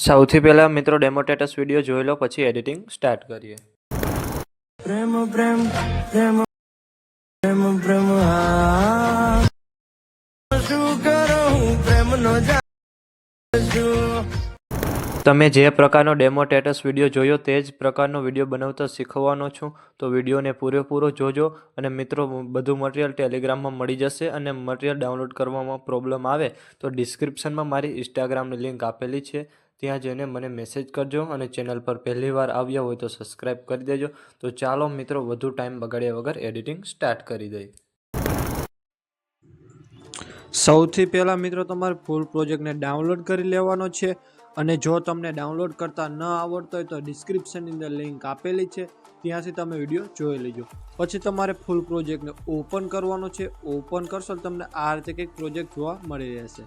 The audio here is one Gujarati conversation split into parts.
સૌથી પહેલા મિત્રો ડેમો સ્ટેટસ વિડીયો જોઈ લો, પછી એડિટિંગ સ્ટાર્ટ કરીએ. પ્રેમ પ્રેમ પ્રેમ પ્રેમ પ્રેમ હા શું કરું પ્રેમનો જાદુ. તમે જે પ્રકારનો ડેમો સ્ટેટસ વિડીયો જોયો તે જ પ્રકારનો વિડીયો બનાવતા શીખવાનો છું, તો વિડીયોને પૂરેપૂરો જોજો. અને મિત્રો, બધું મટીરિયલ ટેલિગ્રામમાં મળી જશે. અને મટીરિયલ ડાઉનલોડ કરવામાં પ્રોબ્લેમ આવે તો ડિસ્ક્રિપ્શનમાં મારી ઇન્સ્ટાગ્રામની લિંક આપેલી છે, ત્યાં જઈને મને મેસેજ કરજો. અને ચેનલ પર પહેલી વાર આવ્યા હોય તો સબસ્ક્રાઈબ કરી દેજો. તો ચાલો મિત્રો, વધુ ટાઈમ બગાડ્યા વગર એડિટિંગ સ્ટાર્ટ કરી દઈએ. સૌથી પહેલાં મિત્રો, તમારે ફૂલ પ્રોજેક્ટને ડાઉનલોડ કરી લેવાનો છે. અને જો તમને ડાઉનલોડ કરતા ન આવડતો હોય તો ડિસ્ક્રિપ્શનની અંદર લિંક આપેલી છે, ત્યાંથી તમે વિડીયો જોઈ લેજો. પછી તમારે ફૂલ પ્રોજેક્ટને ઓપન કરવાનો છે. ઓપન કરશો તો તમને આ રીતે કંઈક પ્રોજેક્ટ જોવા મળી રહેશે.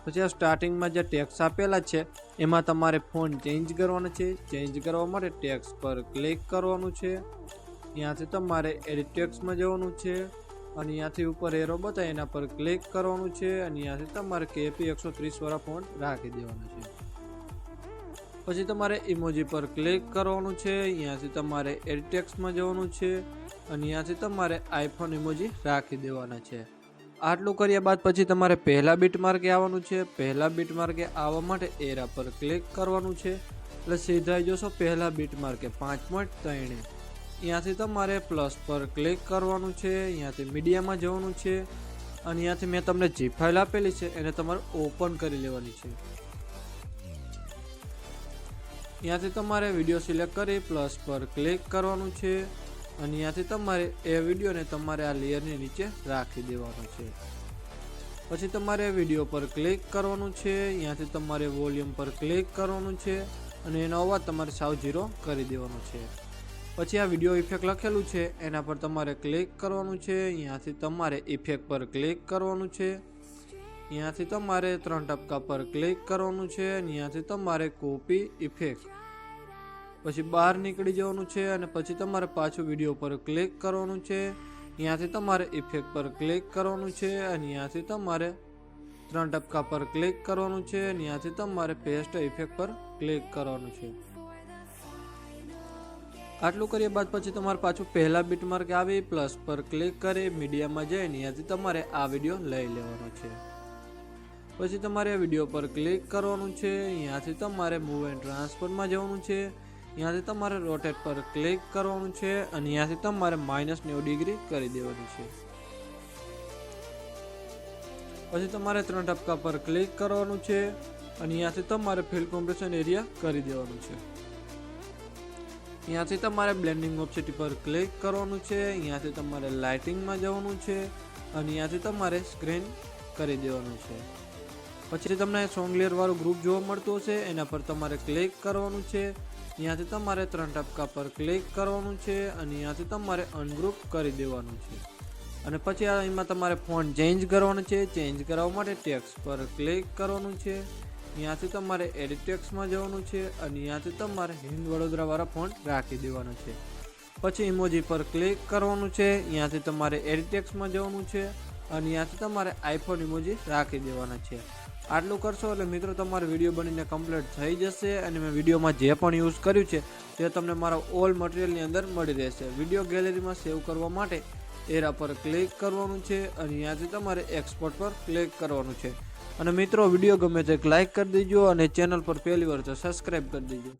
પછી આ સ્ટાર્ટિંગમાં જે ટેક્સ આપેલા છે એમાં તમારે ફોન્ટ ચેન્જ કરવાનો છે. ચેન્જ કરવા માટે ટેક્સ પર ક્લિક કરવાનું છે. ત્યાંથી તમારે એડિટ ટેક્સમાં જવાનું છે અને ત્યાંથી ઉપર એરો બતાવે એના પર ક્લિક કરવાનું છે. અને ત્યાંથી તમારે KP 130 વાળા ફોન્ટ રાખી દેવાનો છે. પછી તમારે ઇમોજી પર ક્લિક કરવાનું છે. ત્યાંથી તમારે એડિટ ટેક્સમાં જવાનું છે અને ત્યાંથી તમારે આઈફોન ઇમોજી રાખી દેવાના છે. આટલું કર્યા બાદ પછી તમારે પહેલા બીટ માર્કે આવવાનું છે. પહેલા બીટ માર્કે આવવા માટે એરા પર ક્લિક કરવાનું છે એટલે સીધા જોશો પહેલા બીટ માર્કે 5.3. ત્યાંથી તમારે પ્લસ પર ક્લિક કરવાનું છે. ત્યાંથી મીડિયામાં જવાનું છે અને ત્યાંથી મેં તમને જે ફાઇલ આપેલી છે એને તમારે ઓપન કરી લેવાની છે. ત્યાંથી તમારે વિડીયો સિલેક્ટ કરી પ્લસ પર ક્લિક કરવાનું છે અને ત્યાંથી તમારે એ વિડીયોને તમારે આ લેયરની નીચે રાખી દેવાનો છે. પછી તમારે વિડીયો પર ક્લિક કરવાનું છે. ત્યાંથી તમારે વોલ્યુમ પર ક્લિક કરવાનું છે અને એનો અવાજ તમારે સાવ 0 કરી દેવાનો છે. પછી આ વિડીયો ઇફેક્ટ લખેલું છે એના પર તમારે ક્લિક કરવાનું છે. ત્યાંથી તમારે ઇફેક્ટ પર ક્લિક કરવાનું છે. ત્યાંથી તમારે 3 ટપકા પર ક્લિક કરવાનું છે. ત્યાંથી તમારે કોપી ઇફેક્ટ, પછી બહાર નીકળી જવાનું છે અને પછી તમારે પાછું વિડીયો પર ક્લિક કરવાનું છે. ત્યાંથી તમારે ઇફેક્ટ પર ક્લિક કરવાનું છે અને ત્યાંથી તમારે 3 ટપકા પર ક્લિક કરવાનું છે. ત્યાંથી તમારે પેસ્ટ ઇફેક્ટ પર ક્લિક કરવાનું છે. આટલું કર્યા બાદ પછી તમારે પાછું પહેલા બીટ માર્કે આવી પ્લસ પર ક્લિક કરી મીડિયામાં જઈને ત્યાંથી તમારે આ વિડીયો લઈ લેવાનો છે. પછી તમારે વિડીયો પર ક્લિક કરવાનું છે. ત્યાંથી તમારે મૂવ એન્ડ ટ્રાન્સફરમાં જવાનું છે. ત્યાંથી તમારે રોટેટ પર ક્લિક કરવાનું છે અને ત્યાંથી તમારે -90 ડિગ્રી કરી દેવાનું છે. પછી તમારે 3 ટપકા પર ક્લિક કરવાનું છે અને ત્યાંથી તમારે ફિલ કોમ્પ્રેશન એરિયા કરી દેવાનું છે. ત્યાંથી તમારે બ્લેન્ડિંગ ઓપ્સિટી પર ક્લિક કરવાનું છે. ત્યાંથી તમારે લાઇટિંગમાં જવાનું છે અને ત્યાંથી તમારે સ્ક્રીન કરી દેવાનું છે. પછી તમને સોંગ લેયર વાળું ગ્રુપ જોવા મળતું હશે એના પર તમારે ક્લિક કરવાનું છે. ત્યાંથી તમારે 3 ટપકા પર ક્લિક કરવાનું છે અને ત્યાંથી તમારે અનગ્રુપ કરી દેવાનું છે. અને પછી એમાં તમારે ફોન્ટ ચેન્જ કરવાનું છે. ચેન્જ કરવા માટે ટેક્સ્ટ પર ક્લિક કરવાનું છે. ત્યાંથી તમારે એડિટ ટેક્સમાં જવાનું છે અને ત્યાંથી તમારે હિન્દ વડોદરા વાળા ફોન્ટ રાખી દેવાનો છે. પછી ઇમોજી પર ક્લિક કરવાનું છે. ત્યાંથી તમારે એડિટ ટેક્સમાં જવાનું છે અને ત્યાંથી તમારે આઈફોન ઇમોજી રાખી દેવાના છે. આટલું કરશો એટલે મિત્રો તમારો વિડીયો બનીને કમ્પ્લીટ થઈ જશે. અને મેં વિડીયોમાં જે પણ યુઝ કર્યું છે તે તમને મારા ઓલ મટીરિયલની અંદર મળી રહેશે. વિડીયો ગેલેરીમાં સેવ કરવા માટે એરા પર ક્લિક કરવાનું છે અને ત્યાંથી તમારે એક્સપોર્ટ પર ક્લિક કરવાનું છે. અને મિત્રો, વિડીયો ગમે તો એક લાઇક કરી દેજો અને ચેનલ પર પહેલી વાર તો સબસ્ક્રાઈબ કરી દેજો.